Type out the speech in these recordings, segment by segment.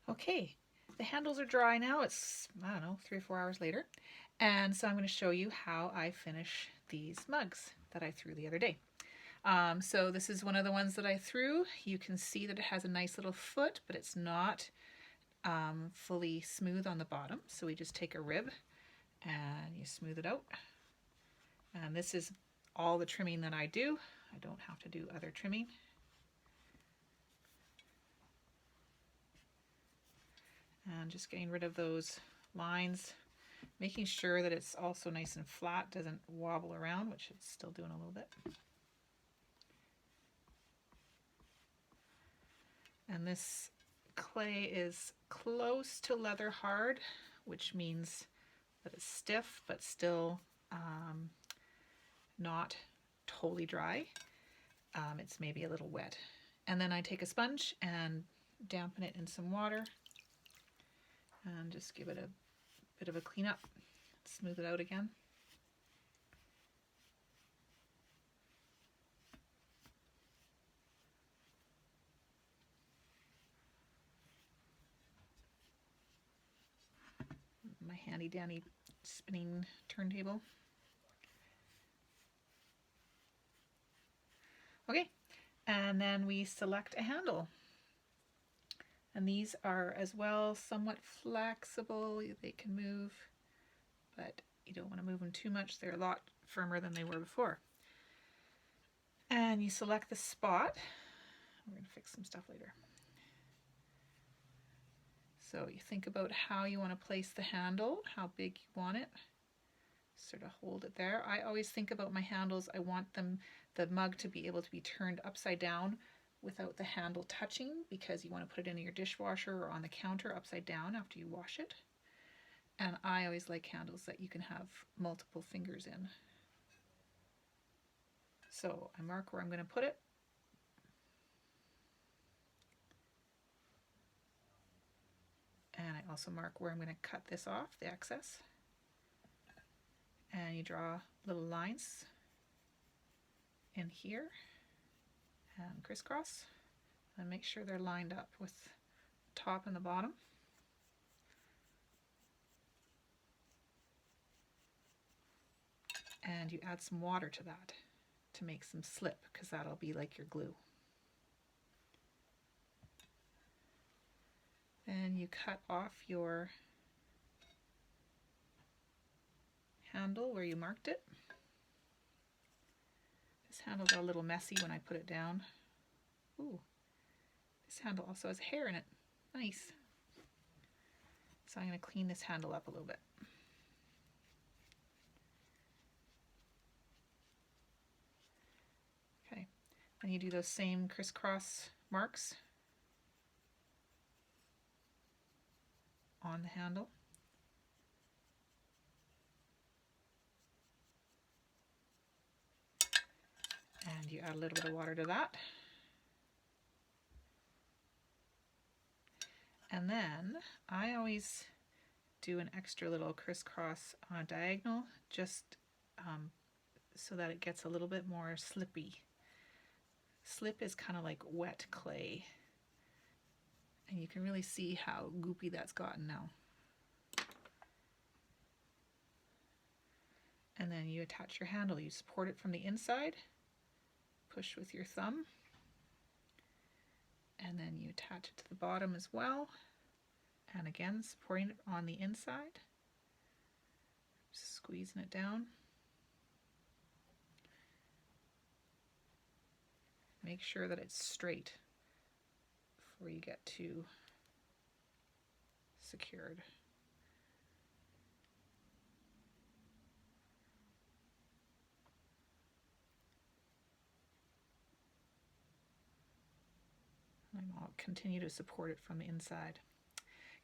Okay, the handles are dry now. It's, I don't know, 3 or 4 hours later. And so I'm going to show you how I finish these mugs that I threw the other day. So this is one of the ones that I threw. You can see that it has a nice little foot, but it's not fully smooth on the bottom. So we just take a rib and you smooth it out. And this is all the trimming that I do. I don't have to do other trimming. And just getting rid of those lines, making sure that it's also nice and flat, doesn't wobble around, which it's still doing a little bit. And this clay is close to leather hard, which means that it's stiff but still not totally dry. It's maybe a little wet. And then I take a sponge and dampen it in some water and just give it a bit of a clean up, smooth it out again. My handy dandy spinning turntable. Okay, and then we select a handle. And these are as well somewhat flexible. They can move, but you don't want to move them too much. They're a lot firmer than they were before. And you select the spot. We're going to fix some stuff later. So you think about how you want to place the handle, how big you want it. Sort of hold it there. I always think about my handles. I want the mug to be able to be turned upside down without the handle touching, because you want to put it in your dishwasher or on the counter upside down after you wash it. And I always like handles that you can have multiple fingers in. So I mark where I'm going to put it. And I also mark where I'm going to cut this off, the excess. And you draw little lines in here and crisscross and make sure they're lined up with the top and the bottom. And you add some water to that to make some slip, because that'll be like your glue. Then you cut off your handle where you marked it. This handle got a little messy when I put it down. Ooh, this handle also has hair in it. Nice. So I'm going to clean this handle up a little bit. Okay, and you do those same crisscross marks on the handle. And you add a little bit of water to that. And then I always do an extra little crisscross on a diagonal, just so that it gets a little bit more slippy. Slip is kind of like wet clay. And you can really see how goopy that's gotten now. And then you attach your handle. You support it from the inside. Push with your thumb. And then you attach it to the bottom as well. And again, supporting it on the inside. Just squeezing it down. Make sure that it's straight before you get too secured. And I'll continue to support it from the inside.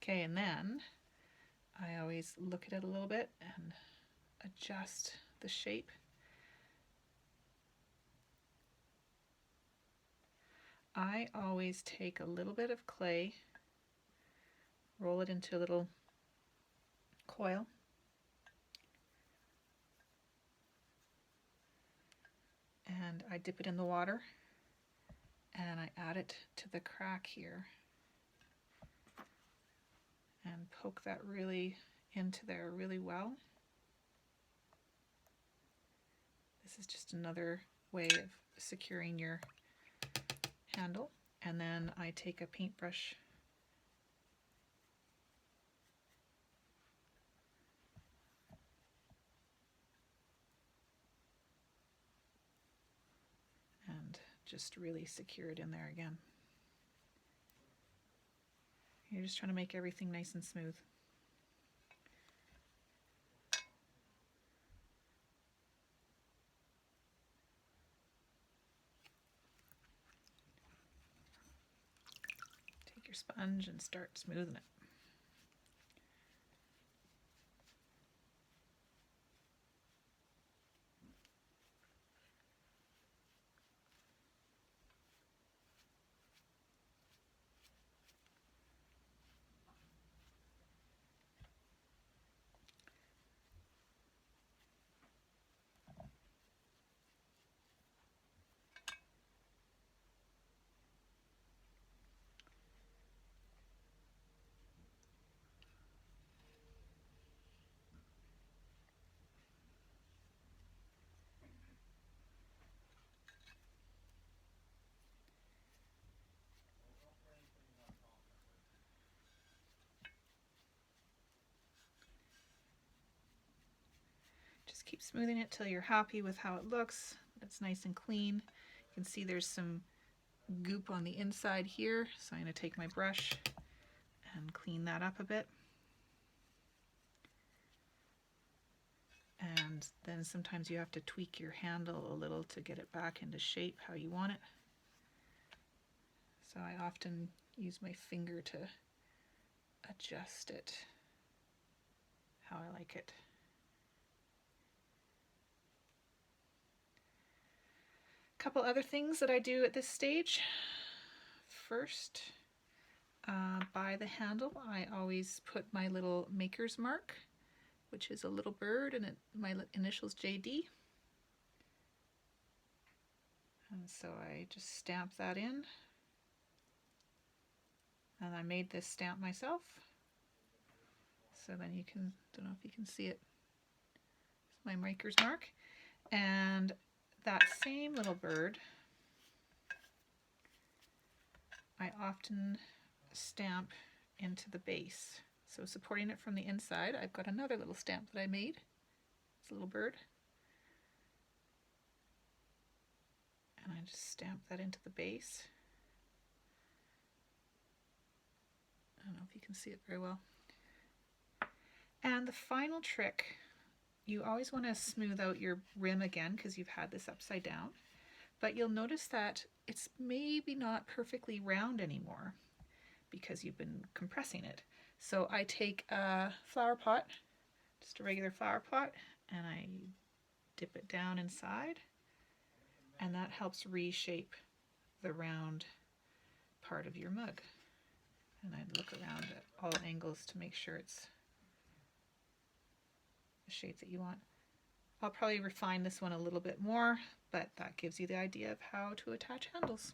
Okay, and then I always look at it a little bit and adjust the shape. I always take a little bit of clay, roll it into a little coil, and I dip it in the water and I add it to the crack here. poke that really into there really well. This is just another way of securing your handle. And then I take a paintbrush and just really secure it in there again. You're just trying to make everything nice and smooth. Take your sponge and start smoothing it. Just keep smoothing it till you're happy with how it looks. It's nice and clean. You can see there's some goop on the inside here, so I'm going to take my brush and clean that up a bit. And then sometimes you have to tweak your handle a little to get it back into shape how you want it. So I often use my finger to adjust it how I like it. A couple other things that I do at this stage. First, by the handle, I always put my little maker's mark, which is a little bird, and my initials JD. And so I just stamp that in. And I made this stamp myself. So then you can, don't know if you can see it. It's my maker's mark. And that same little bird, I often stamp into the base. So supporting it from the inside, I've got another little stamp that I made. It's a little bird. And I just stamp that into the base. I don't know if you can see it very well. And the final trick, you always want to smooth out your rim again because you've had this upside down, but you'll notice that it's maybe not perfectly round anymore because you've been compressing it. So I take a flower pot, just a regular flower pot, and I dip it down inside, and that helps reshape the round part of your mug. And I look around at all angles to make sure it's the shape that you want. I'll probably refine this one a little bit more, but that gives you the idea of how to attach handles.